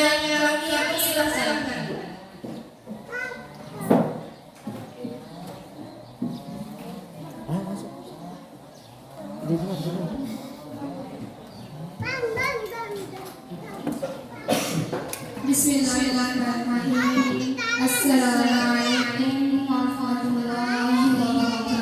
yang kami silakan. Bismillahirrahmanirrahim. Assalamualaikum warahmatullahi wabarakatuh.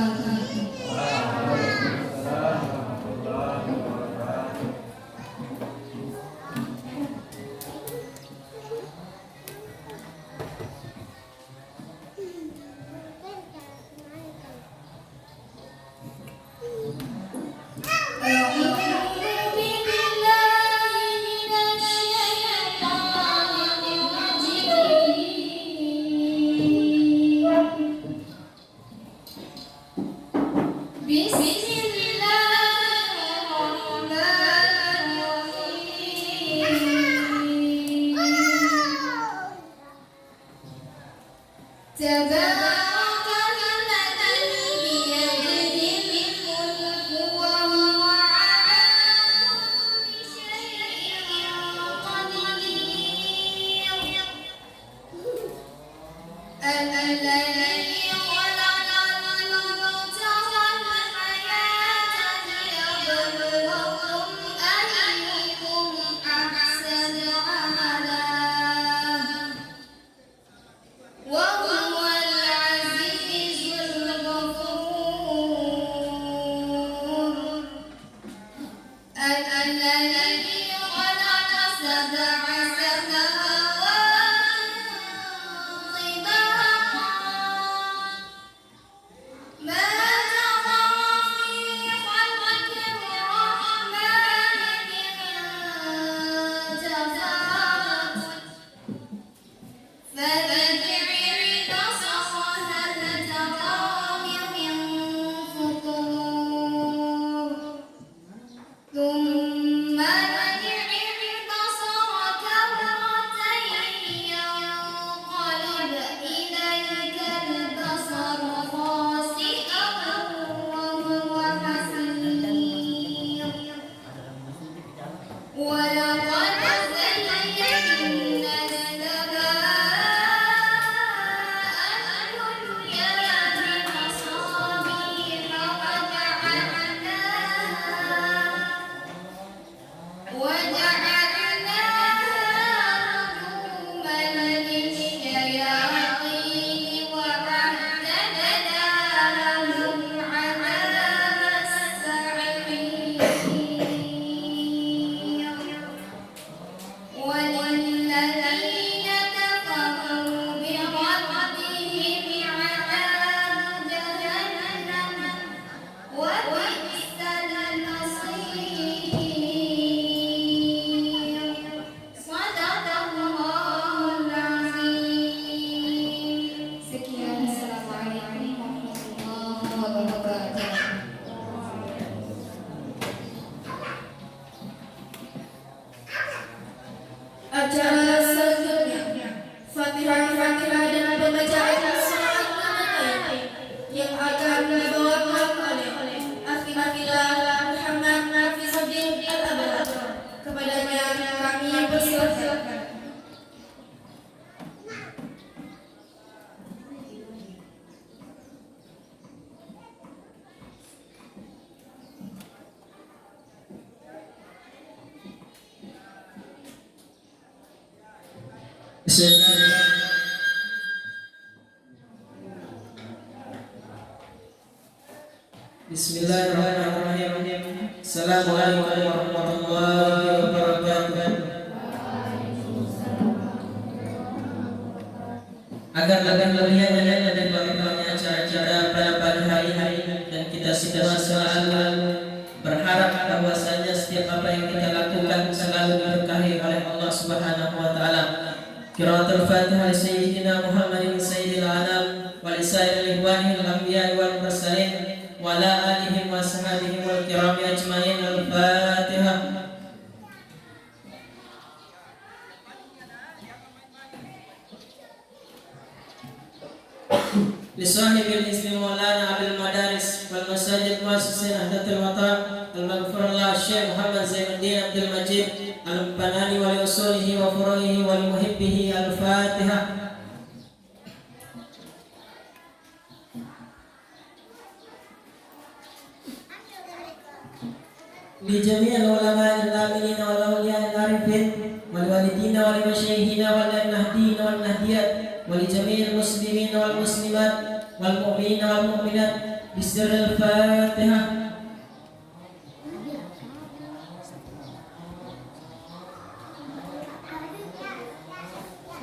Acara selanjutnya Fatihah dan pembacaan surat Al-Ma'idah yang akan dibawakan oleh Afilah Muhammad Nafizuddin Al-Abad. Kepadanya kami persilakan. Bismillahirrahmanirrahim. Assalamualaikum warahmatullahi wabarakatuh. Agar lebih dan berbahagia acara pada pagi hari dan kita sudah selalu berharap bahwasanya setiap apa yang kita lakukan selalu diberkahi oleh Allah Subhanahu wa taala. Qiraatul Fatihah li Sayyidina Muhammadin Sayyidil Anam wa li sairil ikhwanil anbiya'i wal mursalin wa ala alihi wa sahbihi wal kirami ajmain. Al-Fatihah. Lisahibil ismi Maulana Abil Madaris wal Masajid Muassasin Ahdatul Watan Al-Maghfurullah Syekh Muhammad Zainuddin Abdul Majid الفنان ولأصوله وفروعه ولمحبه. الفاتحة. لجميع العلماء العاملين والأولياء العارفين والوالدين والمشايخين والمهديين والمهديات ولجميع المسلمين والمسلمات والمؤمنين والمؤمنات بسر الفاتحة.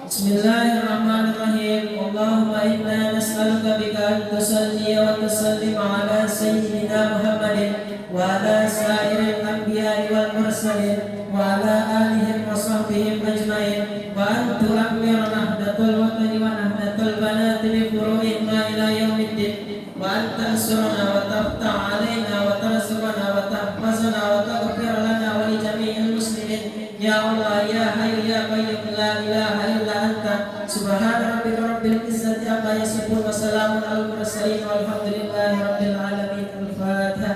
بسم الله الرحمن الرحيم. اللهم إنا نسألك بك أن تصلي وتسلم على سيدنا محمد وعلى سائر الأنبياء والمرسلين وعلى آلهم وصحبهم أجمعين، وأن تؤمر نهضة الوطن ونهضة البنات بفروعهما إلى يوم الدين، وأن تنصرنا وتفتح علينا وترزقنا وتحفظنا وتغفر لنا ولجميع المسلمين يا الله يا حي يا قيوم لا إله إلا أنت. سبحان ربك رب العزة عما يصفون وسلام على المرسلين والحمد لله رب العالمين. الفاتحة.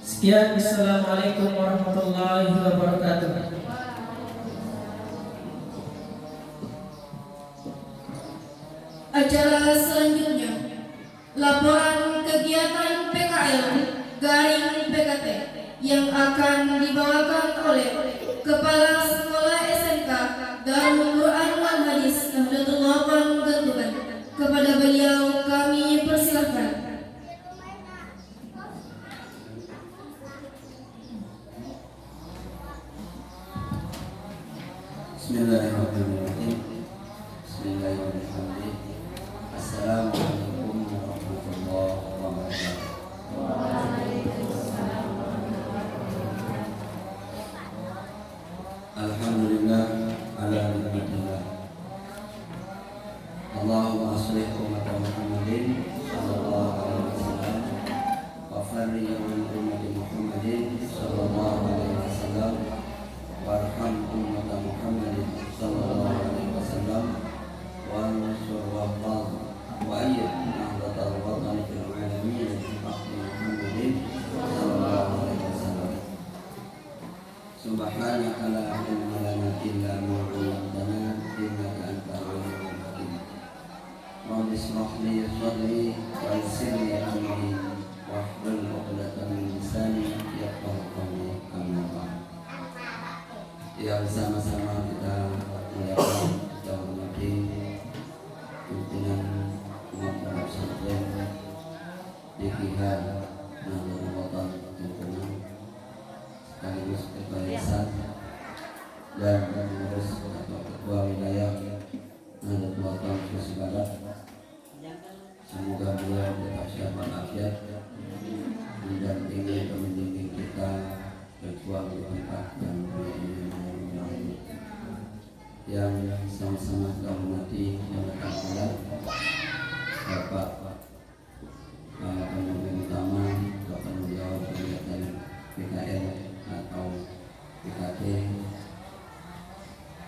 Sekian, Assalamualaikum warahmatullahi wabarakatuh. Acara selanjutnya, laporan kegiatan PKL garing PKT yang akan dibawakan oleh Kepala Sekolah SMK Darul Quran wal Hadis Nahdlatul Ulama Gantungan. Kepada beliau kami persilahkan. Bismillahirrahmanirrahim. Bismillahirrahmanirrahim. Assalamualaikum warahmatullahi wabarakatuh. Alhamdulillah ala nikmatillah. Allahumma aslih umat Muhammadin sallallahu alaihi wasallam wa farrij an ummati Muhammadin sallallahu alaihi wasallam warham umat Muhammadin sallallahu alaihi wasallam wa ansur wahfaz wa ayyid nahdatal watani fil alamin haqqi Muhammadin sallallahu alaihi wasallam. Subhanaka la ilma lana illa ma 'allamtana innaka antal alimul hakim. Rabbi ishrah li sadri wa yassir li amri wahlul 'uqdatam min lisani yafqahu qawli. Amma ba'd. Ya, bersama-sama kita melihat kita hormati pimpinan umat pesantren di pihak Nahdlatul Ulama Gantungan sekaligus ketua yayasan dan pengurus atau ketua wilayah Nahdlatul Ulama Sulawesi Barat. Semoga beliau tetap sehat walafiat mendampingi pembimbing kita berjuang di tempat dan yang sama-sama kita hormati yang datang pula Bapak pemimpin utama Bapak Beliau kegiatan PKL atau PKT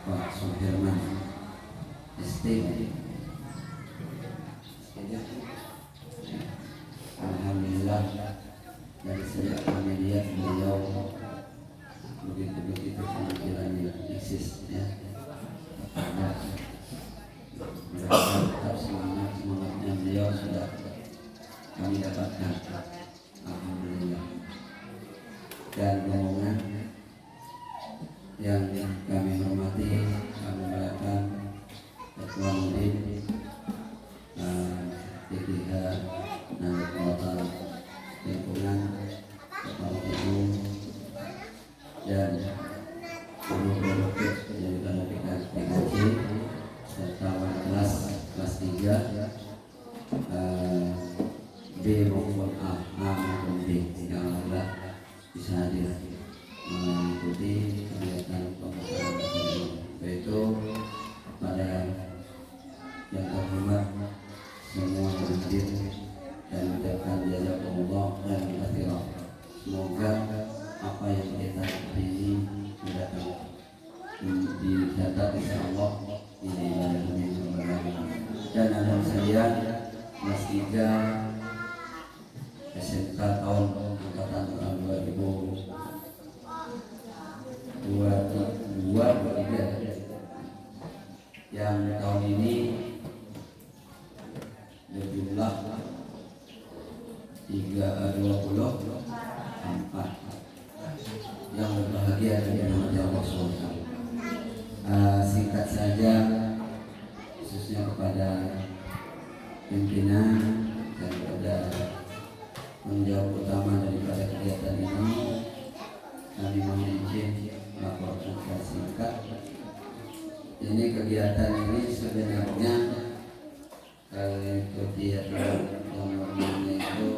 Pak Suherman ST. Alhamdulillah dari sejak kami lihat beliau begitu pemikirannya eksis ya. Tetap semangatnya beliau sudah kami dapatkan, alhamdulillah. Dan rombongan yang kami hormati, kami muliakan Ketua Murid DPH Nahdlatul Ulama Lingkungan, Kepala Umum dan guru-guru dari PKJ serta wali kelas 3 B maupun A maupun B yang alhamdulillah bisa hadir mengikuti kegiatan pembukaan ini. Yaitu pada yang terhormat semua yang hadir dan mengucapkan jazakumullah dan katsiran. Semoga apa yang kita hari ini dicatat insyaallah di dalam dan ada saya kelas 3 SMK tahun angkatan 2012 bahagia dari rahmat Allah SWT. Singkat saja, khususnya kepada pimpinan dan kepada penjawab utama daripada kegiatan ini, kami mohon izin melaporkan secara singkat. Ini kegiatan ini sebenarnya ikuti aturan yang namanya itu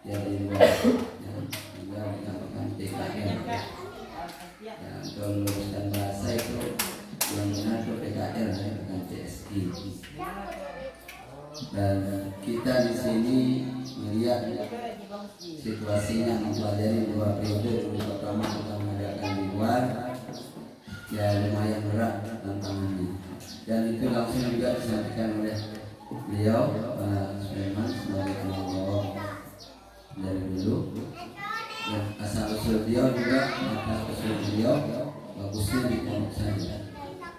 jadi luar juga dikatakan PKR. Ya, kalau lulusan bahasa itu yang benar itu PKR bukan CSI. Dan kita di sini melihat situasinya mempelajari 2 periode. Pertama kita mengadakan di luar, ya lumayan berat tantangannya. Dan itu langsung juga disampaikan oleh beliau Pak Sulaiman sebagai penanggung dari dulu. Dan asal usul beliau juga atas usul beliau bagusnya di pondok saja,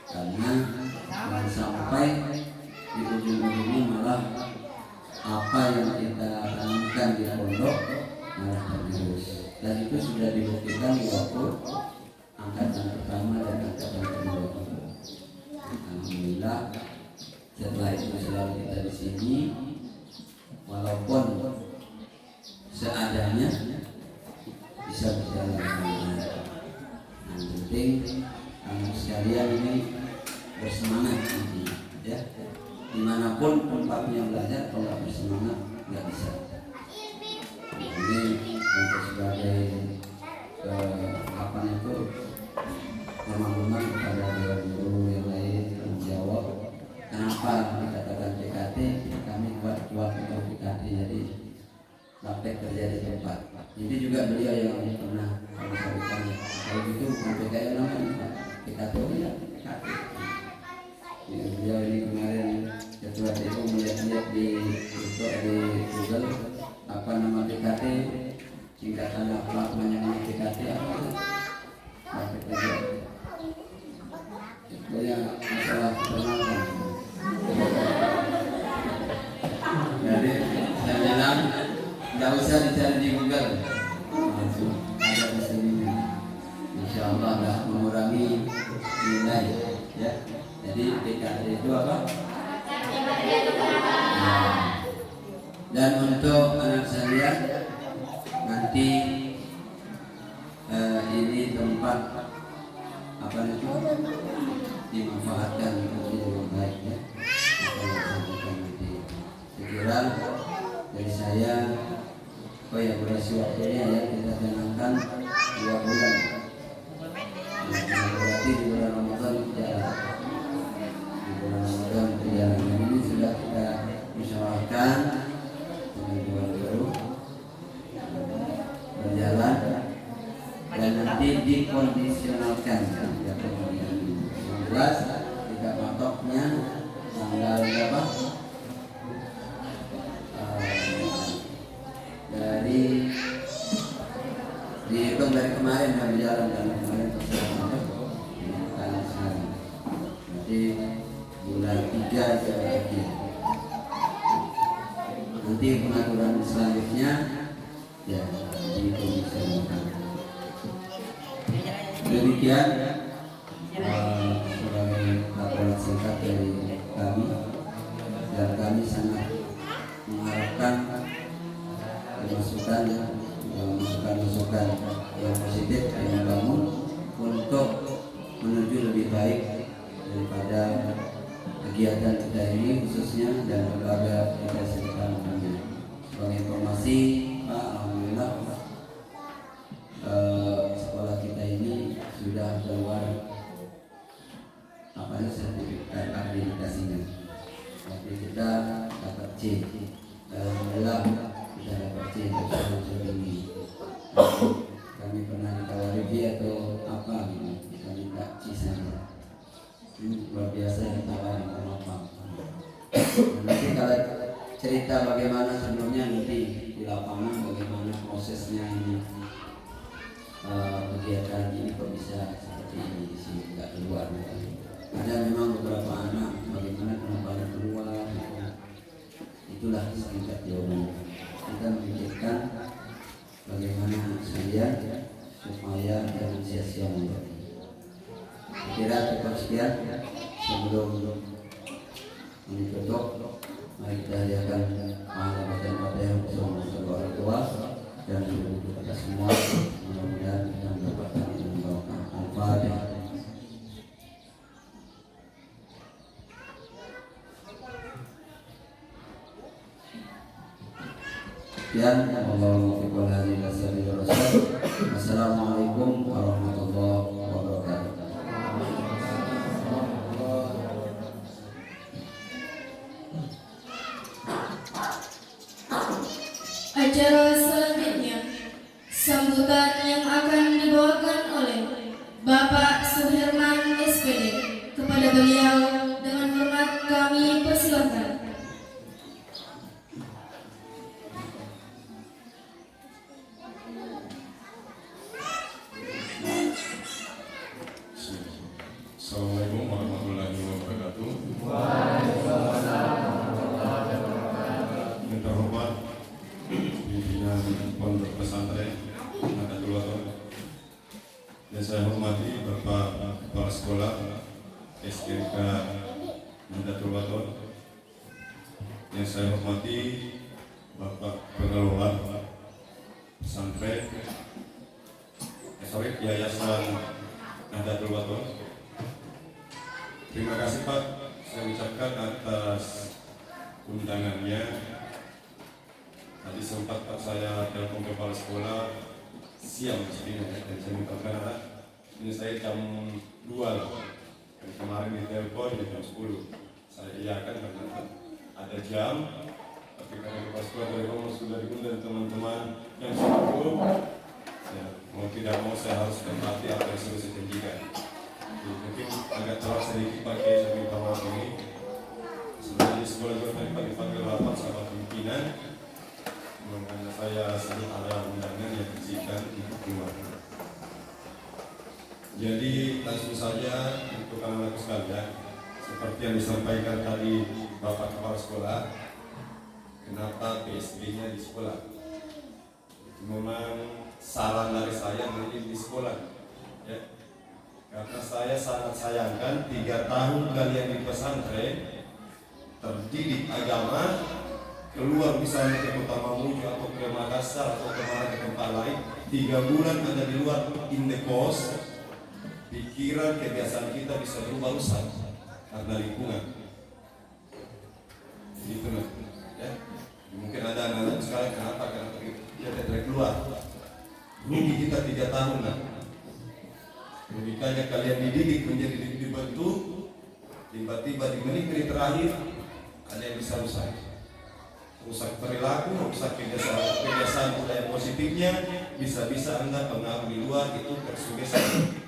karena jangan sampai di ujung-ujungnya malah apa yang kita tanamkan di pondok malah tergerus. Dan itu sudah dibuktikan di waktu angkatan pertama dan angkatan kedua. Alhamdulillah setelah itu selalu kita di sini walaupun seadanya bisa berjalan dengan yang penting anak sekalian ini bersemangat ya. Dimanapun tempatnya belajar, kalau nggak bersemangat nggak bisa. Ini untuk sebagai apa itu pemahaman kepada guru yang lain menjawab kenapa dikatakan PKT. Kami buat untuk PKT jadi praktek kerja di tempat. Jadi juga beliau yang pernah kami sampaikan, kalau gitu bukan PKT namanya PKT ya PKT. Beliau ini kemarin ketua itu melihat-lihat di Google apa nama PKT, singkatan apa namanya PKT apa praktek kerja. Itu yang masalah perkenalkan. Jadi saya bilang tidak usah dicari di Google, langsung ada di sini. Insya Allah tidak mengurangi nilai ya. Jadi PKT itu apa? Dan untuk anak saya nanti ini tempat apa itu dimanfaatkan untuk yang baik ya. Sekira dari saya, durasi waktunya ya kita tenangkan 2 bulan. Berarti di bulan Ramadan jalan. Di bulan Ramadan berjalan. Dan ini sudah kita musyawarahkan dengan Dewan Guru berjalan dan nanti dikondisionalkan ya, kemudian yang jelas kita patoknya tanggal berapa? Dari dihitung dari kemarin yang berjalan dan kemarin terserah tanggal sekarang. Nanti bulan 3 จะlagi. Nanti pengaturan selanjutnya ya dikondisionalkan. Demikian sebagai laporan singkat dari kami, dan kami sangat mengharapkan masukan yang positif yang membangun untuk menuju lebih baik daripada kegiatan kita ini khususnya dan lembaga kita sebelumnya. Sebagai informasi, Pak, alhamdulillah sekolah kita ini sudah keluar sertifikat akreditasinya. Tapi kita dapat C. Alhamdulillah kita dapat C untuk ini. Kami pernah ditawari B atau apa gitu, kita minta C saja. Ini luar biasa ditawari apa. Nanti kalau cerita bagaimana sebelumnya nanti di lapangan bagaimana prosesnya ini kegiatan ini kok bisa seperti ini di sini nggak keluar. Ada memang beberapa anak bagaimana kenapa keluar gitu. Itulah singkat jawabannya. Kita memikirkan bagaimana saja supaya jangan sia-sia memberi. Kira cukup sekian sebelum ditutup. Mari kita hadiahkan bapak yang bersama orang tua dan ibu kita semua. Mudah-mudahan kita mendapatkan ilmu barokah. Al-Fatihah. Sekian, Assalamualaikum warahmatullahi wabarakatuh. Acara selanjutnya, sambutan yang akan dibawakan oleh Bapak Suherman SPD. Kepada beliau dengan hormat kami persilahkan. Assalamualaikum warahmatullahi wabarakatuh. Yang terhormat pimpinan Pondok Pesantren Nahdlatul Ulama, yang saya hormati Bapak Kepala Sekolah SMK Nahdlatul Ulama, yang saya hormati Bapak Pengelola Pesantren Yayasan Nahdlatul Ulama. Terima kasih Pak, saya ucapkan atas undangannya. Tadi sempat Pak saya telepon kepala sekolah siang mestinya ya, dan saya mintakan ini saya jam 2 lah. Dan kemarin di telepon jam 10. Saya iakan karena ada jam, tapi karena kepala sekolah dari rumah sudah diundang teman-teman yang sibuk, ya, mau tidak mau saya harus tempati apa yang sudah saya janjikan. Mungkin agak telat sedikit pakai saya minta maaf ini. Sebenarnya di sekolah juga tadi pagi panggil rapat sama pimpinan, makanya saya sedang ada undangan yang disiapkan untuk keluar. Jadi langsung saja untuk anak-anakku sekalian, seperti yang disampaikan tadi Bapak Kepala Sekolah, kenapa PSB-nya di sekolah? Itu memang saran dari saya menjadi di sekolah, ya. Karena saya sangat sayangkan 3 tahun kalian di pesantren terdidik agama, keluar misalnya ke Kota Mamuju atau ke Makassar atau kemana ke tempat lain, 3 bulan ada di luar in the coast, pikiran kebiasaan kita bisa berubah rusak karena lingkungan. Gitu nah, ya. Mungkin ada anak-anak sekarang kenapa dia tidak keluar. Rugi kita 3 tahun lah. Logikanya kalian dididik menjadi dibentuk, tiba-tiba di menit-menit terakhir ada yang bisa rusak perilaku, rusak kebiasaan budaya positifnya, bisa-bisa Anda pengaruh di luar itu tersugesti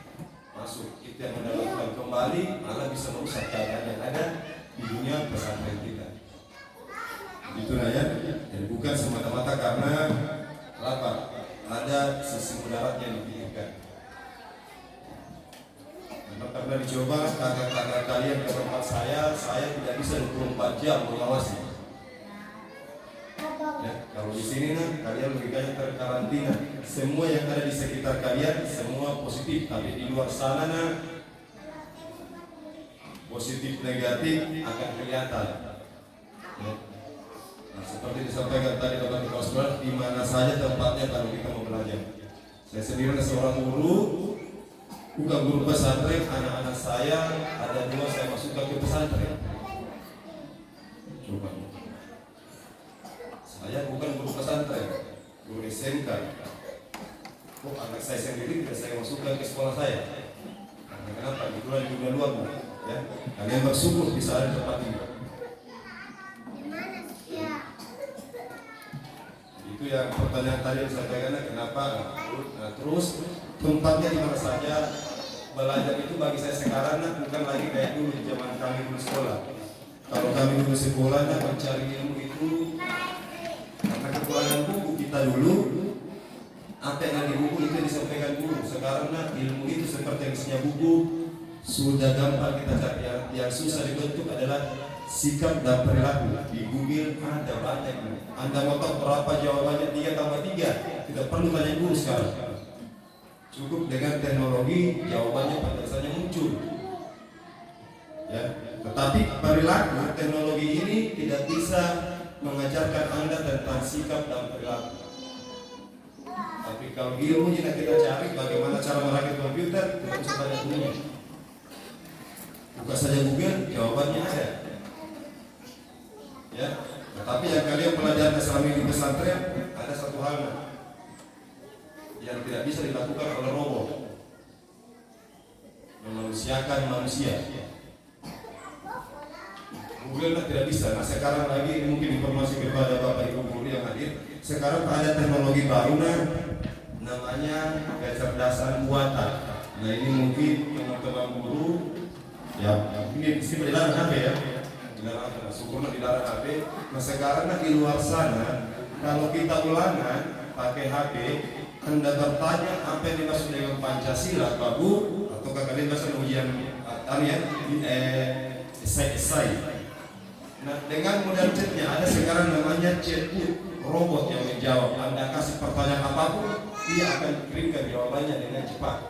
masuk, itu yang Anda lakukan kembali malah bisa merusak keadaan yang ada di dunia pesantren kita. Itu ya, dan bukan semata-mata karena apa? Ada sisi mudaratnya yang dipikirkan. Karena dicoba kakak-kakak kalian ke tempat saya tidak bisa 24 jam mengawasi. Ya, kalau di sini kalian lebih banyak terkarantina. Semua yang ada di sekitar kalian semua positif, tapi di luar sana positif negatif akan kelihatan. Ya. Nah, seperti disampaikan tadi Bapak Kepala Sekolah, di mana saja tempatnya kalau kita mau belajar. Saya sendiri seorang guru. Bukan guru pesantren, anak-anak saya ada 2 saya masukkan ke pesantren. Coba, saya bukan guru pesantren, guru SMK. Oh, anak saya sendiri tidak saya masukkan ke sekolah saya. Karena kenapa? Itulah di dunia luar, ya. Kalian bersyukur bisa ada di tempat ini. Itu yang pertanyaan tadi yang disampaikan, kenapa? Nah, terus tempatnya di mana saja. Belajar itu bagi saya sekarang bukan lagi kayak dulu zaman kami dulu sekolah. Kalau kami dulu sekolahnya mencari ilmu itu karena kekurangan buku kita dulu, apa yang ada di buku itu disampaikan guru. Sekarang ilmu itu seperti yang isinya buku sudah gampang kita cari. Yang susah dibentuk adalah sikap dan perilaku. Di Google ada banyak. Anda mau tahu berapa jawabannya 3 tambah 3? Tidak perlu tanya guru sekarang. Cukup dengan teknologi, jawabannya pada saja muncul. Ya, tetapi perilaku teknologi ini tidak bisa mengajarkan Anda tentang sikap dan perilaku. Tapi kalau ilmu yang kita cari bagaimana cara merakit komputer, kita bisa tanya ilmunya. Buka saja Google, jawabannya ada. Ya, tetapi yang kalian pelajari selama ini di pesantren, ada satu hal yang tidak bisa dilakukan oleh robot, memanusiakan manusia. Google tidak bisa. Nah sekarang lagi mungkin informasi kepada Bapak Ibu guru yang hadir, sekarang ada teknologi baru namanya kecerdasan buatan. Nah ini mungkin teman-teman guru ya ini dilarang HP ya, dilarang HP, syukurnya dilarang HP. Nah sekarang di luar sana kalau kita ulangan pakai HP, Anda bertanya apa yang dimaksud dengan Pancasila, Pak Bu, ataukah kalian bahasa ujian esai. Nah dengan model chatnya ada sekarang namanya chatbot, robot yang menjawab. Anda kasih pertanyaan apapun, dia akan kirimkan jawabannya dengan cepat.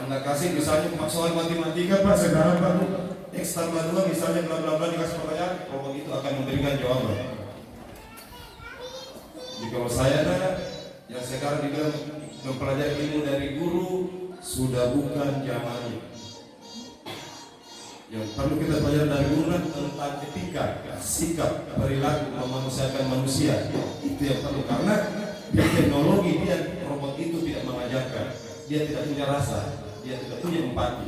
Anda kasih misalnya soal matematika Pak, sekarang Pak Bu, X tambah 2 misalnya bla bla bla, dikasih pertanyaan, robot itu akan memberikan jawaban. Jika saya yang sekarang dibilang mempelajari ilmu dari guru sudah bukan zamannya. Yang perlu kita pelajari dari guru tentang etika, sikap, perilaku, memanusiakan manusia. Itu yang perlu, karena di teknologi dia robot itu tidak mengajarkan, dia tidak punya rasa, dia tidak punya empati.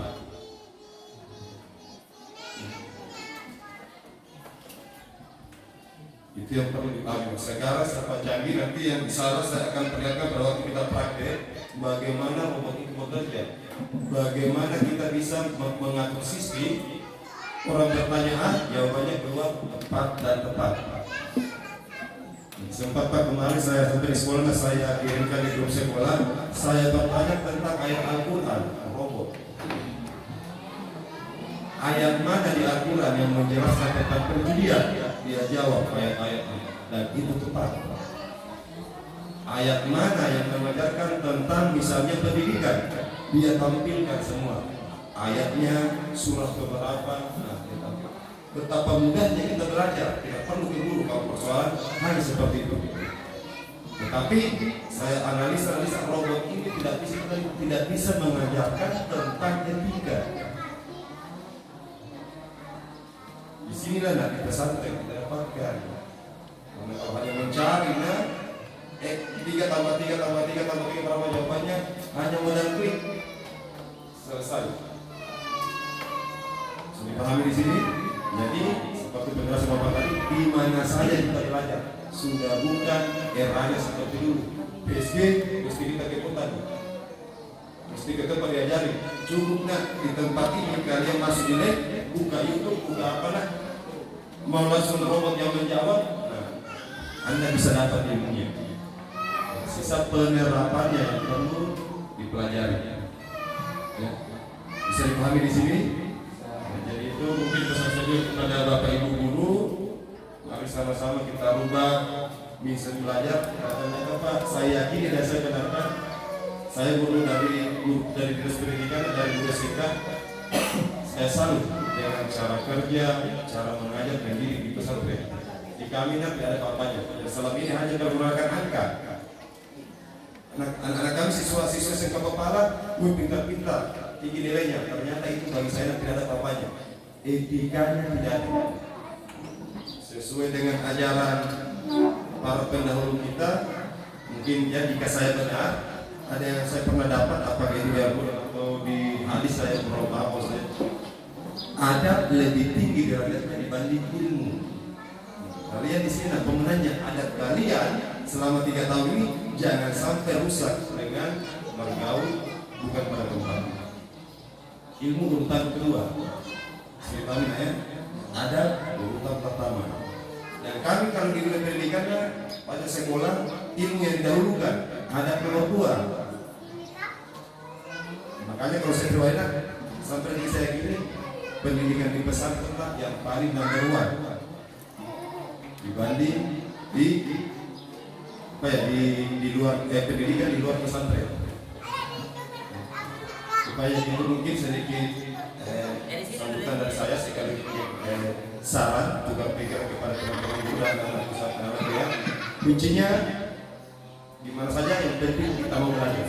Itu yang perlu dipahami. Sekarang serba canggih, nanti yang bisa saya akan perlihatkan pada waktu kita praktek bagaimana robot itu bekerja, bagaimana kita bisa mengatur sistem. Orang bertanya jawabannya keluar tepat dan tepat. Sempat Pak kemarin saya sampai di sekolah, saya kirimkan di grup sekolah, saya bertanya tentang ayat Al-Quran, robot. Ayat mana di Al-Quran yang menjelaskan tentang perjudian? Dia jawab ayat-ayatnya, dan itu tepat. Ayat mana yang mengajarkan tentang misalnya pendidikan? Dia tampilkan semua. Ayatnya surah keberapa? Nah, dia tampil. Betapa mudahnya kita belajar, tidak perlu ke guru kalau persoalan hanya seperti itu. Tetapi saya analisa robot ini tidak bisa mengajarkan tentang etika. Di sinilah nanti pesantren kita dapatkan. Karena kalau hanya mencari 3 tambah 3 tambah 3 tambah 3 berapa jawabannya, hanya modal klik selesai. Dipahami di sini. Jadi seperti penjelasan Bapak tadi, di mana saja kita belajar sudah bukan eranya seperti dulu. PSG mesti kita keputar, mesti kita diajari. Cukup di tempat ini kalian masuk di lab, buka YouTube, buka apa mau langsung robot yang menjawab. Nah, Anda bisa dapat ilmunya. Sisa penerapannya yang perlu dipelajari. Ya. Bisa dipahami di sini. Jadi itu mungkin pesan saja kepada Bapak Ibu guru. Mari sama-sama kita rubah misi belajar. Katanya Pak, saya yakin dan saya benarkan. Saya guru dari dinas pendidikan, dari guru SK. Saya salut dengan cara kerja, cara mengajar pendidik di pesantren. Di kami tidak ada apa-apanya. Selama ini hanya menggunakan angka. Anak-anak kami siswa-siswa yang kepala, pintar-pintar, tinggi nilainya. Ternyata itu bagi saya tidak ada apa-apanya. Etikanya tidak ada. Sesuai dengan ajaran para pendahulu kita, mungkin ya jika saya benar, ada yang saya pernah dapat apakah itu di Al-Quran atau di hadis saya berapa saya. Adab lebih tinggi derajatnya dibanding ilmu. Kalian di sini pemenangnya adab kalian selama 3 tahun ini jangan sampai rusak dengan bergaul bukan pada tempat. Ilmu urutan kedua. Ceritanya ya, adab urutan pertama. Dan kami kalau di dunia pendidikannya pada sekolah ilmu yang didahulukan, adab nomor 2. Makanya kalau saya riwayat sampai di saya gini, pendidikan di pesantren yang paling nomor 1 dibanding di apa ya di luar pendidikan di luar pesantren. Supaya itu mungkin sedikit sambutan dari saya sekali saran juga pikiran kepada teman-teman muda dan anak pesantren ya. Kuncinya gimana saja yang penting kita mau belajar.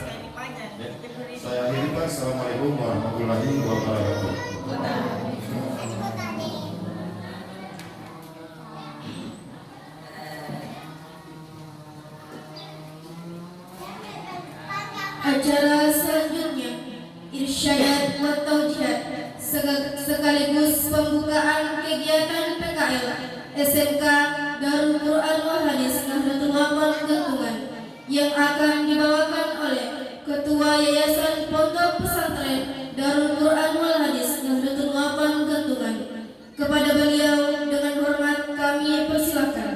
Ya. Saya akhiri Pak. Assalamualaikum warahmatullahi wabarakatuh. Acara selanjutnya Irsyad wa Taujihat sekaligus pembukaan kegiatan PKL SMK Darul Quran wal Hadis Nahdlatul Ulama Gentungan yang akan dibawakan oleh Ketua Yayasan Pondok Pesantren Darul Quran wal Hadis Nahdlatul Ulama Gentungan. Kepada beliau dengan hormat kami persilakan.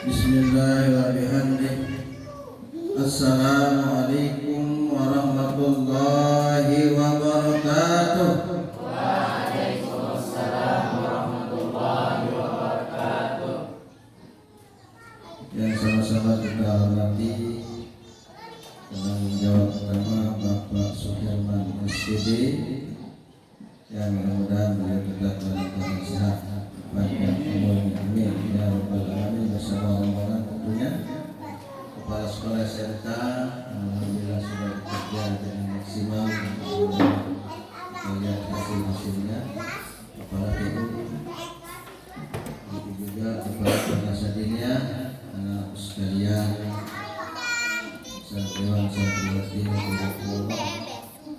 Bismillahirrahmanirrahim. Assalamualaikum warahmatullahi wabarakatuh. Waalaikumsalam warahmatullahi wabarakatuh. Yang sama-sama kita hormati penanggung jawab utama Bapak Suherman SPD, yang mudah-mudahan beliau tetap dalam keadaan sehat panjang umurnya, amin ya rabbal alamin. Bersama rombongan tentunya kepala sekolah SMK, alhamdulillah sudah bekerja dengan maksimal melihat hasil-hasilnya. Kepala PU juga kepala penasihatnya, anak sekalian, santriwan santriwati Allah,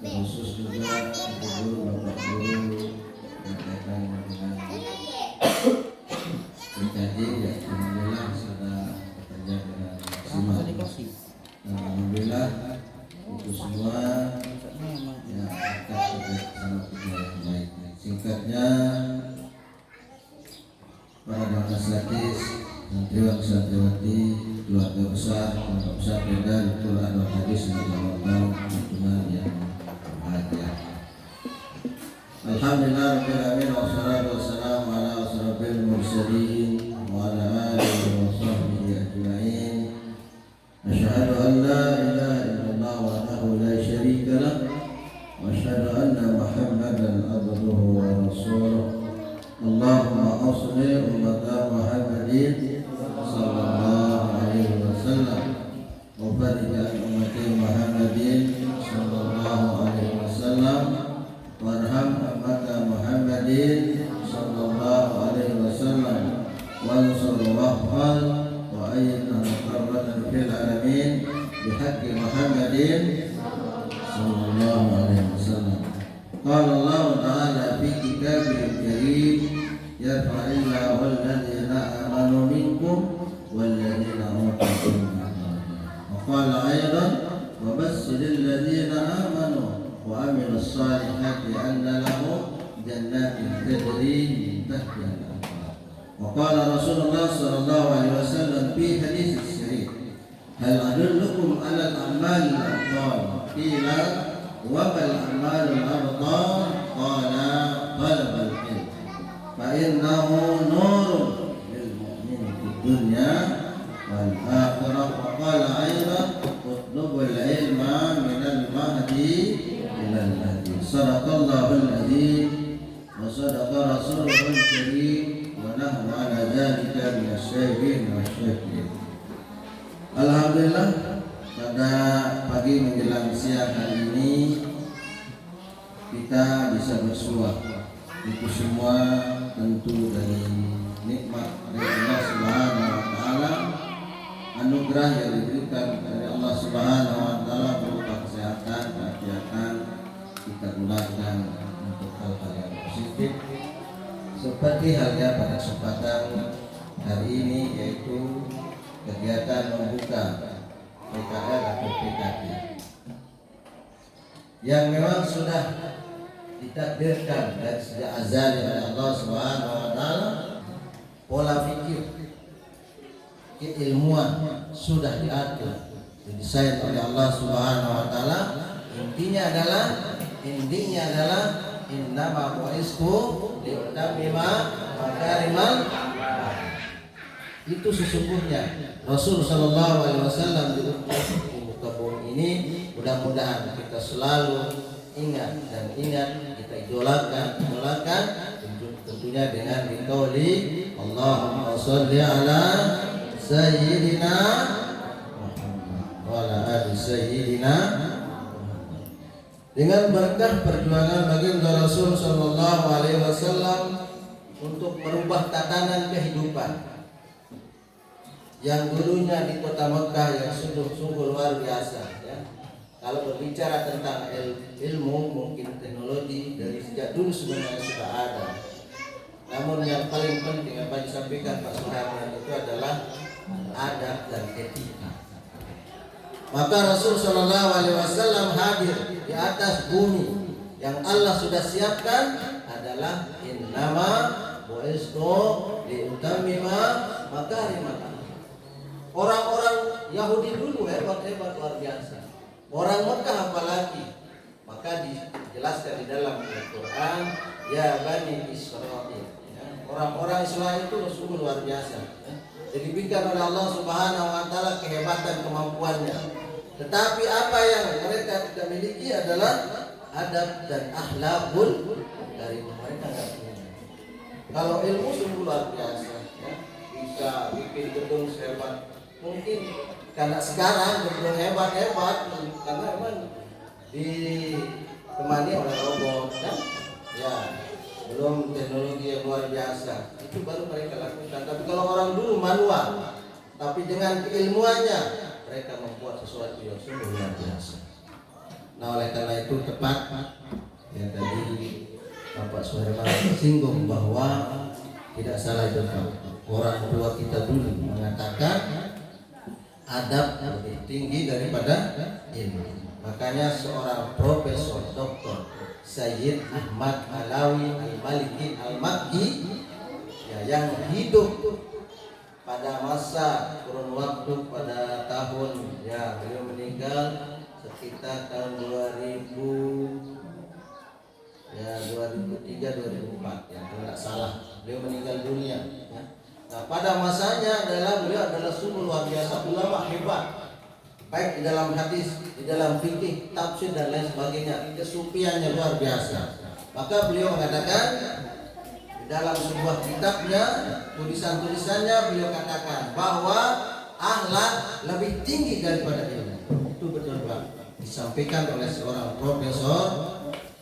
terkhusus juga ibu guru, bapak guru berkaitan dengan PKJ, ya alhamdulillah sudah bekerja dengan maksimal. Alhamdulillah itu semua ya kita sama kerja yang baik. Singkatnya, para bangsatis, santriwan santriwati, keluarga besar, pondok pesantren Darul Quran wal Hadis Nahdlatul Gentungan yang bahagia. Alhamdulillah rabbil alamin, wassalatu wassalamu ala asrofil mursalin wa ala alihi wa sahbihi ajma'in. Asyhadu an la ilaha illallah wahdahu la syarika lah wa asyhadu anna Muhammadan abduhu wa rasuluh. Allahumma awsili ummata Muhammadin sallallahu alaihi wasallam wa barik ala ummati Muhammadin sallallahu alaihi wasallam warham ummata Muhammadin sallallahu alaihi wasallam wansur wahfal wa ayyidna muqarratan fil alamin bihaqqi Muhammadin sallallahu alaihi wasallam. Qala Allah ta'ala fi kitabihil karim yarfa'illahu alladhina amanu minkum walladhina utul ilma. Wa qala aidan wa basyiril ladzina amanu wa amilus salihati anna lahum jannatin tajri min tahtiha al-anhar. Wa qala Rasulullah sallallahu alaihi wasallam fi hadits sahih, hal adullukum 'ala al-a'mal al-abtal? Qila wa mal a'mal al-abtal? Qala talab al-ilm fa innahu nurun lil mu'min fid dunya wal akhirah. Wa qala aidan utlubul ilma min al-mahdi ila al-mahdi. Sadaqallahul adzim wa sadaqa rasuluhul karim wa nahnu ala dzalika minasyahidin wasyakirin. Alhamdulillah, pada pagi menjelang siang hari ini kita bisa bersua. Itu semua tentu dari nikmat dari Allah Subhanahu wa taala, anugerah yang diberikan dari Allah Subhanahu wa taala berupa kesehatan, kegiatan kita gunakan untuk hal-hal yang positif. Seperti halnya pada kesempatan hari ini, yaitu kegiatan membuka PKL atau PKJ yang memang sudah ditakdirkan dari sejak azal oleh Allah Subhanahu wa taala pola pikir, keilmuan sudah diatur, didesain oleh Allah Subhanahu wa taala. Intinya adalah innama bu'istu liutammima makarimal akhlaq. Itu sesungguhnya Rasul sallallahu alaihi wasallam diutus di muka bumi ini. Mudah-mudahan kita selalu ingat, kita idolakan tentunya dengan dikauli Allahumma sholli ala sayyidina Muhammad wa ala ali sayyidina Muhammad. Dengan berkah perjuangan baginda Rasul sallallahu alaihi wasallam untuk merubah tatanan kehidupan yang dulunya di kota Mekah yang sungguh luar biasa, ya. Kalau berbicara tentang ilmu, mungkin teknologi dari sejak dulu sebenarnya sudah ada. Namun yang paling penting apa disampaikan Pak Suharman itu adalah adab dan etika. Maka Rasul Shallallahu Alaihi Wasallam hadir di atas bumi yang Allah sudah siapkan adalah innama bu'istu liutammima makarimal akhlaq. Orang-orang Yahudi dulu hebat luar biasa. Orang Mekah apalagi. Maka dijelaskan di dalam Al-Quran, ya Bani Israel. Ya, orang-orang Israel itu sungguh luar biasa. Ya. Diberikan oleh Allah Subhanahu Wa Taala kehebatan kemampuannya. Tetapi apa yang mereka tidak miliki adalah adab dan akhlakul dari mereka tidak punya. Kalau ilmu sungguh luar biasa. Ya. Bisa bikin gedung sehebat mungkin karena sekarang gedung hebat-hebat karena memang ditemani oleh robot kan, ya belum teknologi yang luar biasa itu baru mereka lakukan. Tapi kalau orang dulu manual, tapi dengan keilmuannya mereka membuat sesuatu yang sungguh luar biasa. Nah oleh karena itu tepat ya tadi Bapak Suherman singgung bahwa tidak salah itu orang tua kita dulu mengatakan adab lebih tinggi daripada ilmu. Makanya seorang Profesor Dr. Sayyid Ahmad Alawi Al-Maliki Al-Makki ya, yang hidup pada masa kurun waktu pada tahun ya beliau meninggal sekitar tahun 2003 2004 ya kalau tidak salah beliau meninggal dunia ya. Nah, pada masanya beliau adalah sungguh luar biasa ulama hebat, baik di dalam hadis, di dalam fikih, tafsir dan lain sebagainya. Kesufiannya luar biasa. Maka beliau mengatakan di dalam sebuah kitabnya, tulisan-tulisannya beliau katakan bahwa akhlak lebih tinggi daripada ilmu. Itu betul Pak. Disampaikan oleh seorang Profesor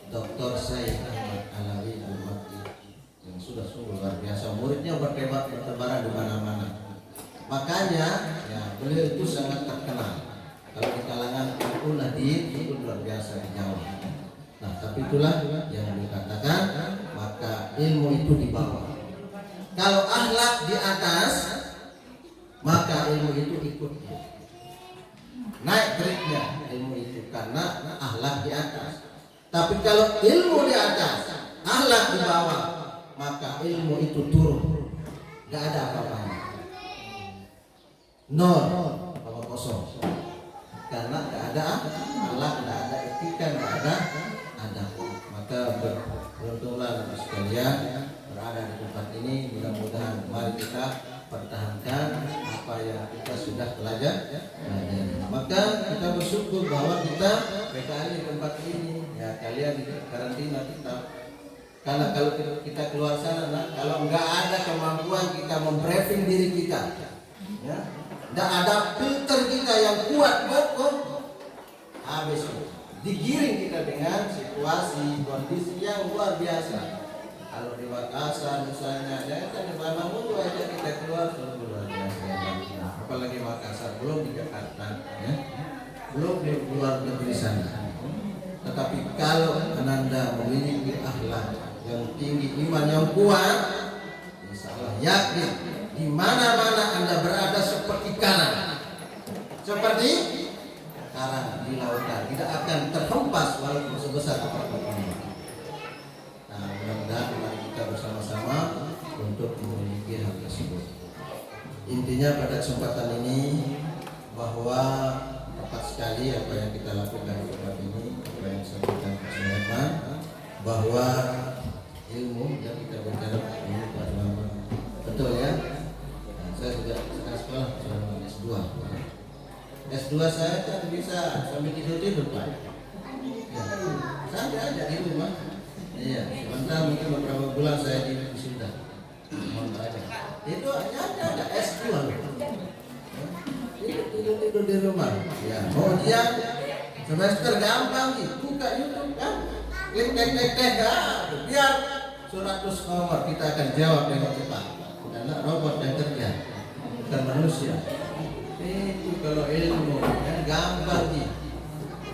Dr. Sayyid Ahmad Alawi Al-Makki yang sudah sungguh luar biasa. Muridnya bertebaran di mana-mana. Makanya ya beliau itu sangat terkenal. Kalau di kalangan ulul hadis itu luar biasa di Jawa. Nah, tapi itulah yang dikatakan maka ilmu itu di bawah. Kalau akhlak di atas, maka ilmu itu ikut naik grade-nya ilmu itu karena akhlak di atas. Tapi kalau ilmu di atas, akhlak di bawah, maka ilmu itu turun. Gak ada apa-apanya. Nol, apa kosong. Karena gak ada akhlak, gak ada etika, gak ada adab. Maka beruntunglah sekalian berada di tempat ini. Mudah-mudahan mari kita pertahankan apa yang kita sudah pelajari. Maka kita bersyukur bahwa kita PKL di tempat ini. Ya kalian di karantina kita. Karena kalau kita keluar sana, kalau nggak ada kemampuan kita membriefing diri kita, ya, nggak ada filter kita yang kuat, habis digiring kita dengan situasi kondisi yang luar biasa. Kalau di Makassar misalnya, ya kan di Banamu aja kita keluar sungguh luar biasa. Apalagi Makassar, belum di Jakarta, ya, belum di luar negeri sana. Tetapi kalau Anda memiliki akhlak yang tinggi, iman yang kuat, insya Allah yakin di mana-mana Anda berada seperti karang, seperti karang di lautan, tidak akan terhempas walaupun sebesar apapun. Nah, mudah-mudahan mari kita bersama-sama untuk memiliki hal tersebut. Intinya pada kesempatan ini bahwa tepat sekali apa yang kita lakukan di tempat ini, apa yang disampaikan Pak Sulaiman, bahwa ilmu yang kita bicara ini Pak Sulaiman, betul ya? Nah, saya juga sekarang sekolah Sulaiman S2. S2 saya kan bisa sambil tidur Pak. Ya, santai aja di rumah. Iya, sebentar mungkin beberapa bulan saya di sudah. Mohon aja. Itu hanya ada S2 loh. Tidur di rumah. Ya, kemudian semester gampang sih, buka YouTube kan, klik biar 100 nomor kita akan jawab dengan cepat. Karena robot yang kerja, bukan manusia. Itu kalau ilmu ya, gampang sih.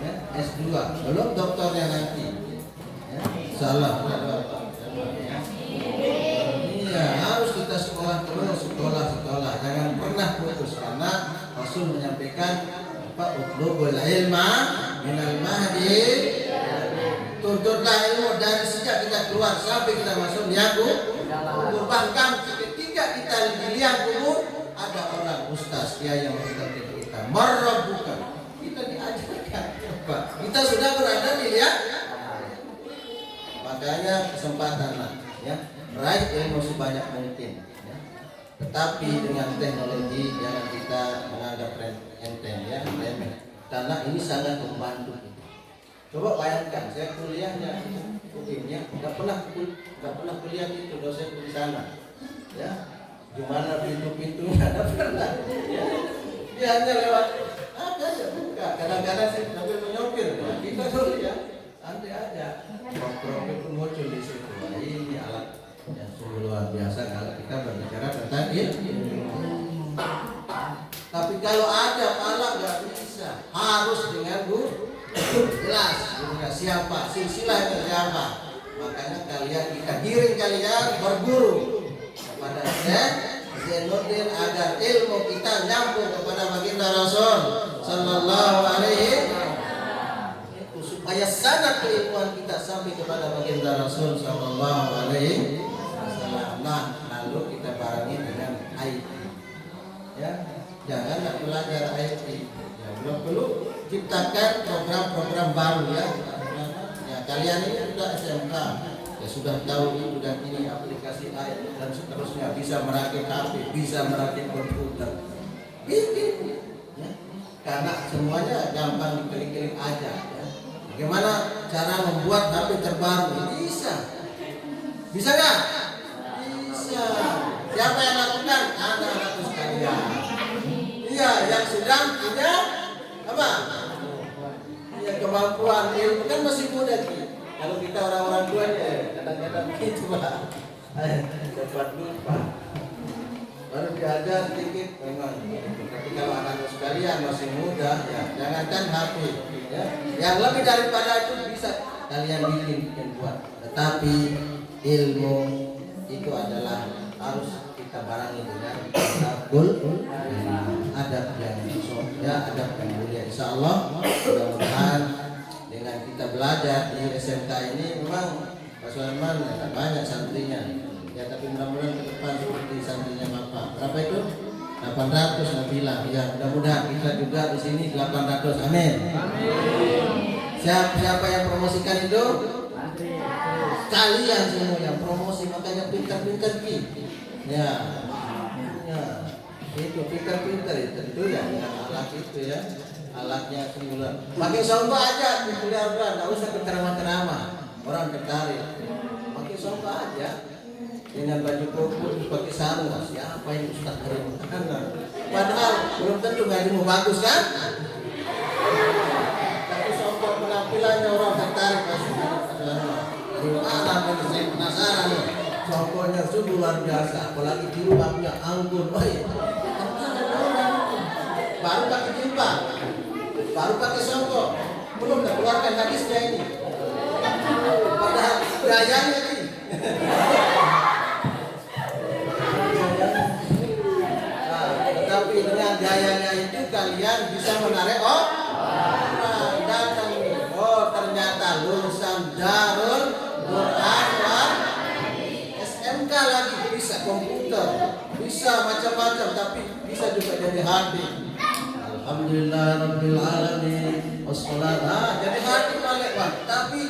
Ya, S2, belum doktornya nanti. Ya, salah. Iya, harus kita sekolah terus, sekolah. Jangan pernah putus karena Rasul menyampaikan apa utlubul ilma minal mahdi. Tuntutlah ilmu dari sejak kita keluar sampai kita masuk liang kubur. Bahkan ketika kita di liang kubur ada orang ustaz yang mengajar kita marabbuka. Kita diajarkan apa? Kita sudah berada di liang. Makanya kesempatan lah ya. Raih ilmu sebanyak mungkin ya. Tetapi dengan teknologi jangan kita menganggap enteng ya, remeh. Karena ini sangat membantu kita. Coba bayangkan saya kuliahnya UIN-nya nggak pernah kuliah itu dosen di sana ya. Gimana pintu-pintunya nggak pernah ya. Dia hanya lewat ada aja buka. Kadang-kadang sih sambil menyopir ya. Kita dulu ya santai aja. Prok-prok itu muncul di situ. Nah, ini alat yang sungguh luar biasa kalau kita berbicara tentang ilmu. Tapi kalau ada alat nggak bisa, harus dengan guru. Jelas gurunya siapa, silsilahnya siapa. Makanya kalian kita giring kalian berguru kepada Syekh Zainuddin agar ilmu kita nyambung kepada baginda Rasul sallallahu alaihi itu supaya sanad keilmuan kita sampai kepada baginda Rasul sallallahu alaihi wasallam. Nah, lalu kita barengi dengan IT. Ya, jangan belajar IT. Ya, belum perlu ciptakan program-program baru ya. Ya, kalian ini sudah SMK. Ya sudah tahu itu dan ini aplikasi IT dan seterusnya, bisa merakit HP, bisa merakit komputer. Bikin ya. Karena semuanya gampang diklik-klik aja ya. Bagaimana cara membuat HP terbaru? Bisa. Bisa nggak? Bisa. Siapa yang lakukan? Anak-anakku sekalian. Iya, yang sedang punya apa? Ya, kemampuan ilmu kan masih muda sih. Kalau kita orang-orang tua ya kadang-kadang begitu Pak. Cepat lupa. Baru diajar sedikit memang. Tapi kalau anak sekalian masih muda ya jangankan HP ya. Yang lebih daripada itu bisa kalian bikin buat. Tetapi ilmu itu adalah harus kita barengi dengan adabul adab yang ya, adab yang mulia. Insyaallah mudah-mudahan dengan kita belajar di SMK ini memang Pak Sulaiman banyak santrinya ya, tapi mudah-mudahan ke depan seperti santrinya Bapak. Berapa itu? 800 Nabila ya, mudah-mudahan kita juga di sini 800. Amin. Siapa yang promosikan itu? Kalian semua yang promosi, makanya pintar-pintar ya. Ya. Itu pintar-pintar itu ya dengan alat itu ya. Alatnya singular. Makin sombong aja kuliah nggak usah ceramah-ceramah. Orang tertarik. Makin sombong aja. Dengan baju koko pakai sarung, siapa yang Ustaz keren? Padahal belum tentu ngajimu bagus kan? Tapi sombong penampilannya orang tertarik pasti. Dari mana saya penasaran nih. Sombongnya sungguh luar biasa. Apalagi jilbabnya anggun. Baru pakai jilbab, baru pakai sombong, belum keluarkan hadisnya ini. Padahal gayanya nih. Tetapi dengan gayanya itu kalian bisa menarik datang nih. Oh ternyata lulusan Darul Quran dan SMK lagi, bisa komputer, bisa macam-macam, tapi bisa juga jadi hafiz. Alhamdulillahirabbil alamin wassalat. Jadi hafiz balik Pak. Tapi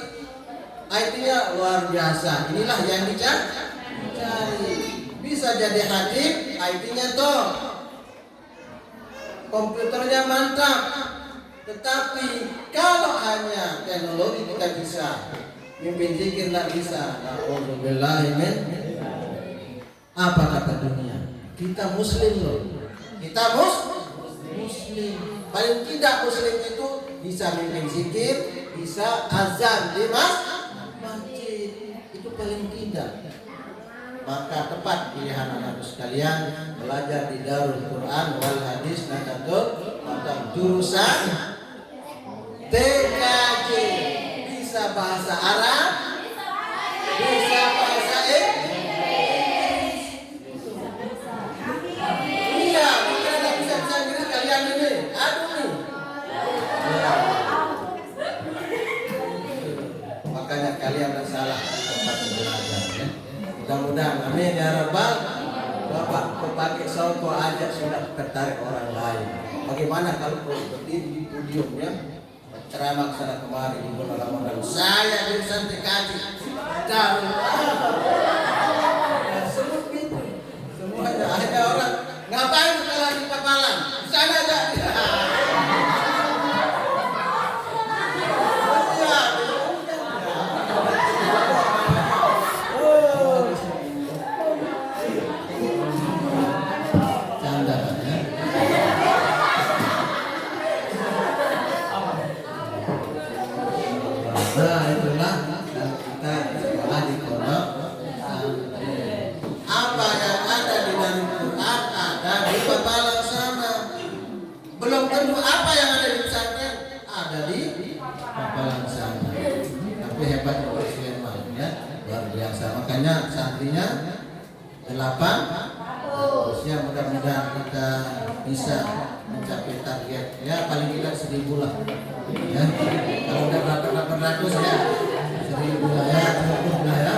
IT-nya luar biasa. Inilah yang dicari. Bisa jadi hafiz, IT-nya toh. Komputernya mantap. Tetapi kalau hanya teknologi kita bisa, mimpin zikir tidak bisa. Alhamdulillah. Apa kata dunia? Kita muslim loh. Kita muslim. Paling tidak muslim itu bisa mimpin zikir, bisa azan di masjid. Itu paling tidak. Maka tepat pilihan anak sekalian belajar di Darul Quran wal Hadis Nadatul atau jurusan TKJ. Bisa bahasa Arab, bisa bahasa Inggris. Iya, mungkin ada bisa Inggris kalian ini. Aduh nih. Ya. Makanya kalian tidak salah tempat belajar ya. Mudah-mudahan amin ya rabbal. Bapak kau pakai songkok aja sudah tertarik orang lain. Bagaimana kalau kau berdiri di podiumnya ceramah sana kemari di bulan Ramadan, saya jurusan TKJ sebut pintu semuanya. Ada orang ngapain sekolah di Papalan sana aja. Nah itulah dan kita sekolah di pondok pesantren. Apa yang ada di dalam Quran ada di Papalang sana. Belum tentu apa yang ada di pesantren ada di Papalang sana. Tapi hebat Pak Sulaiman ya, luar biasa. Makanya santrinya 8. Terusnya mudah-mudahan kita bisa mencapai target ya paling tidak 1.000 lah ya. Kalau udah 800 ya 1.000 lah ya, cukup lah ya.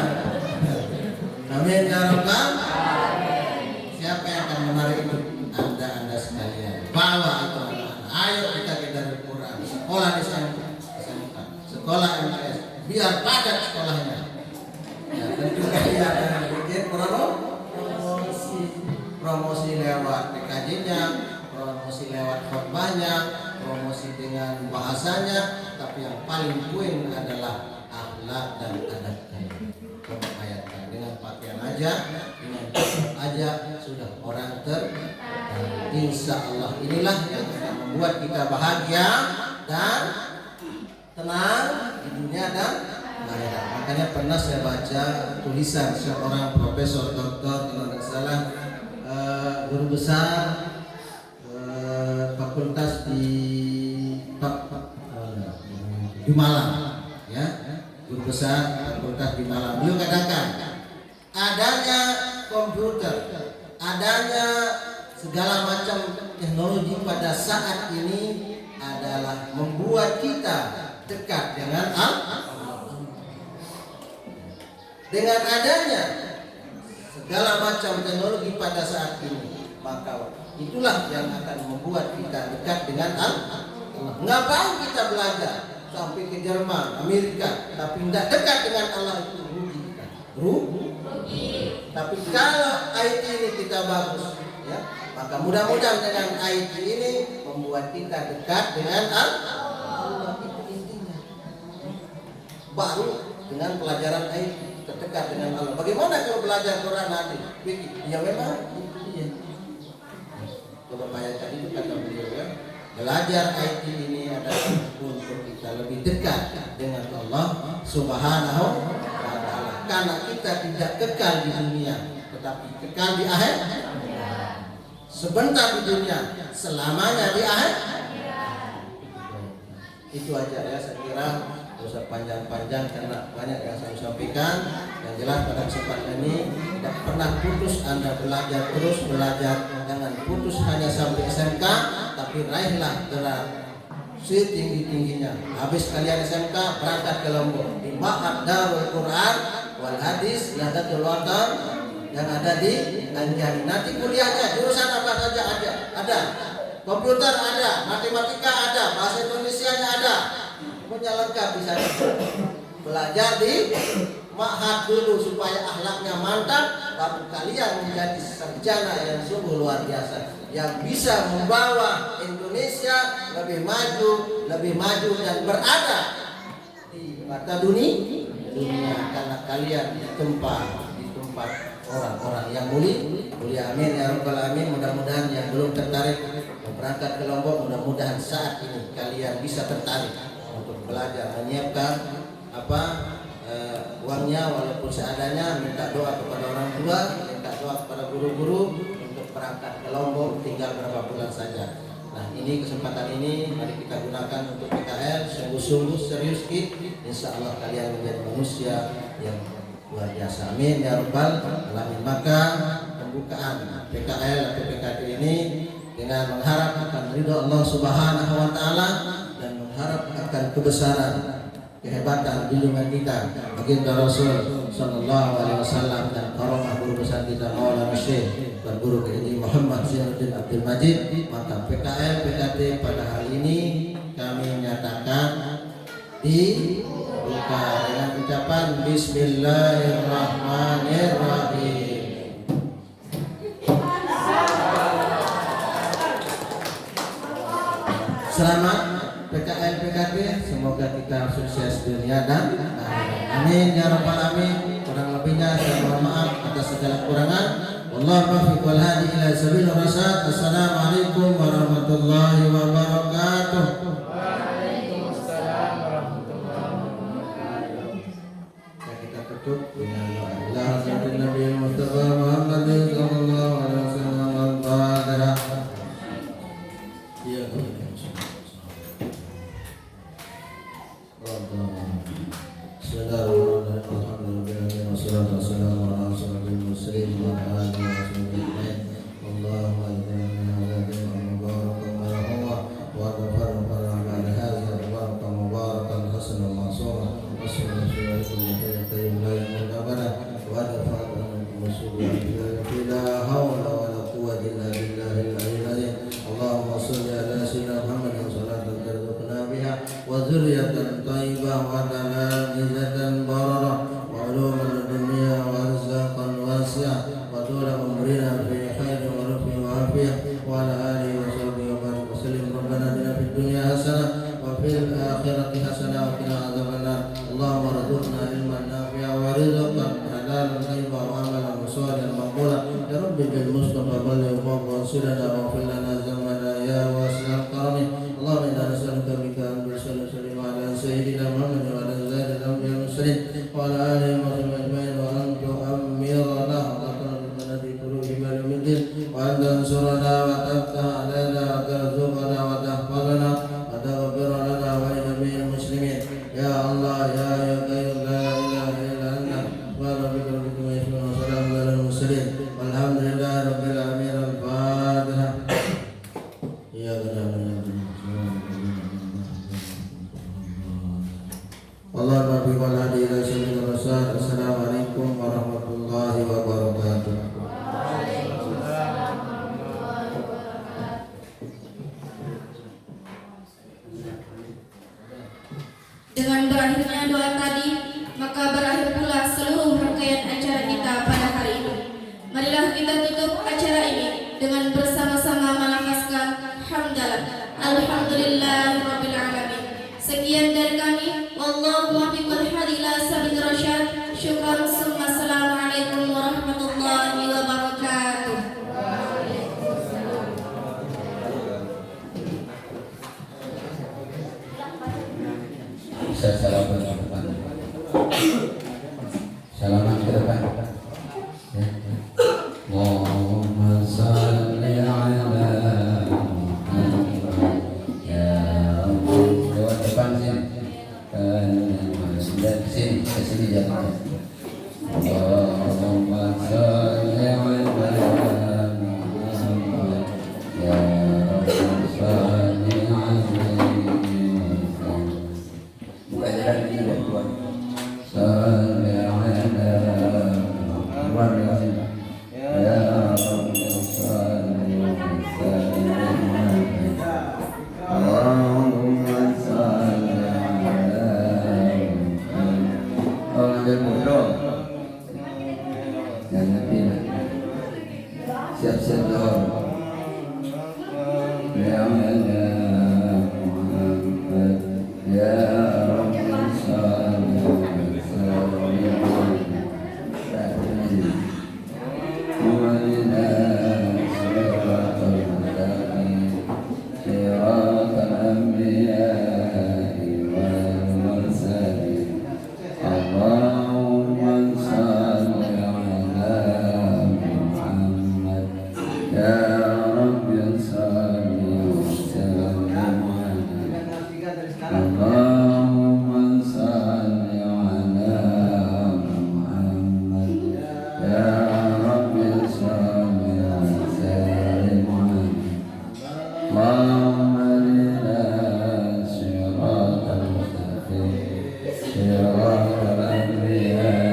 Amin ya rabbal. Siapa yang akan menarik itu? Anda sekalian. Bawa itu anak-anak. Ayo kita ke Darul Quran. Sekolah di SMK, sekolah MTS. Biar padat sekolahnya. Ya tentu kalian yang bikin promosi lewat PKJ-nya, promosi lewat khotbahnya, promosi dengan bahasanya, tapi yang paling poin adalah akhlak dan adabnya. Memperhayatkan dengan pakaian aja, dengan aja sudah orang insya Allah inilah yang akan membuat kita bahagia dan tenang di dunia dan akhirat. Makanya pernah saya baca tulisan seorang profesor doktor kalau tidak salah guru besar fakultas di Malang ya, guru besar fakultas di Malang. Beliau katakan adanya komputer, adanya segala macam teknologi pada saat ini adalah membuat kita dekat dengan Allah. Dengan adanya segala macam teknologi pada saat ini, maka itulah yang akan membuat kita dekat dengan Allah. Ngapain kita belajar sampai ke Jerman, Amerika, tapi tidak dekat dengan Allah, itu rugi kita. Rugi. Tapi kalau IT ini kita bagus, ya, maka mudah-mudahan dengan IT ini membuat kita dekat dengan Allah. Itu intinya. Baru dengan pelajaran IT terdekat dengan Allah. Bagaimana kalau belajar Quran nanti? Ya memang itu dia. Kalau kayak tadi itu kata beliau ya, belajar IT ini adalah untuk kita lebih dekat dengan Allah Subhanahu wa taala. Karena kita tidak kekal di dunia, tetapi kekal di akhirat. Sebentar di dunia, selamanya di akhirat. Itu aja ya, saya kira usah panjang-panjang karena banyak yang saya sampaikan. Yang jelas pada kesempatan ini tidak pernah putus Anda belajar, terus belajar, jangan putus hanya sampai SMK, tapi raihlah gelar setinggi-tingginya. Habis kalian SMK berangkat ke Lombok di Ma'had Darul Quran wal Hadis Nadatul Watan yang ada di Anjani. Nanti kuliahnya jurusan apa saja ada. Komputer ada, matematika ada, bahasa Indonesianya ada. Punya lengkap di sana. Belajar di ma'had dulu supaya akhlaknya mantap, lalu kalian menjadi sarjana yang sungguh luar biasa, yang bisa membawa Indonesia lebih maju dan berada di mata dunia karena kalian di tempat orang-orang yang mulia. Amin ya rabbal alamin. Mudah-mudahan yang belum tertarik berangkat ke Lombok, mudah-mudahan saat ini kalian bisa tertarik untuk belajar, menyiapkan uangnya walaupun seadanya, minta doa kepada orang tua, minta doa kepada guru-guru untuk berangkat ke Lombok, tinggal berapa bulan saja. Nah, ini kesempatan ini mari kita gunakan untuk PKL, sungguh-sungguh serius insya Allah kalian menjadi manusia yang luar biasa. Amin ya rabbal alamin. Maka pembukaan PKL atau PKD ini dengan mengharap akan ridho Allah Subhanahu wa taala dan mengharap akan kebesaran, kehebatan junjungan kita baginda Rasul sallallahu alaihi wasallam dan karomah guru besar kita Maulana Syekh dan guru Kiai Muhammad Zainuddin Abdul Majid. Maka PKL PKD pada hari ini kami nyatakan dibuka dengan ucapan Bismillahirrahmanirrahim. Selamat PKL PKD, semoga kita sukses dunia dan akhirat. Amin ya rabbal alamin. Kurang lebihnya saya mohon maaf atas segala kekurangan. Wallahu muwaffiq wal hadi ila sabilir rasyad. Assalamualaikum warahmatullahi wabarakatuh. Waalaikumsalam warahmatullahi wabarakatuh. Kita tutup dengan doa. Allahumma Nabi Mustafa Muhammadin sallallahu alaihi wasallam al-Fatihah. Ya وذرية طيبة وتلامذة بررة وعلوما الدنيا ورزقا واسعا وطول عمرنا في خير ورفق وعافية وعلى آله وصحبه وبارك وسلم. ربنا آتنا في الدنيا حسنة وفي الآخرة حسنة وقنا عذاب النار. اللهم ارزقنا علما نافعا ورزقا حلالا طيبا وعملا صالحا مقبولا يا رب بالمصطفى بلغ وصلنا واغفر لنا ذنبنا يا واسع الكرم. اللهم انا نسألك بك ان تصلي على سيدنا محمد وعلى زاد الانبياء والمرسلين وعلى اله وصحبه اجمعين وان تؤمرنا وتقربنا في قلوبنا يوم الدين وان تنصرنا وتفتح علينا وترزقنا وتحفظنا وتغفر لنا ولجميع المسلمين يا الله يا قيوم لا اله الا انت سبحان ربك رب العزه عما يصفون وسلام على المرسلين والحمد لله رب العالمين. الفاتحه. Allahumma biqal hadi ila sabil rasyad. Assalamualaikum warahmatullahi wabarakatuh. Dengan berakhirnya doa tadi, maka berakhir pula seluruh rangkaian acara kita pada hari ini. Marilah kita tutup acara ini dengan bersama-sama melafazkan hamdalah. Alhamdulillahirabbil alamin. Sekian dari kami. Wallahu muwaffiq wal hadi ila sabilir rasyad. Syukran summa assalamualaikum warahmatullahi wabarakatuh. Salaman ke depan. Salaman ke depan. Allahumma salli ala Muhammad ya Rabbi. Lewat depan sini. Sini jalan. Allahumma salli ala Muhammad ya Rabbi salli alaihi. Buka jalan ini. وعلى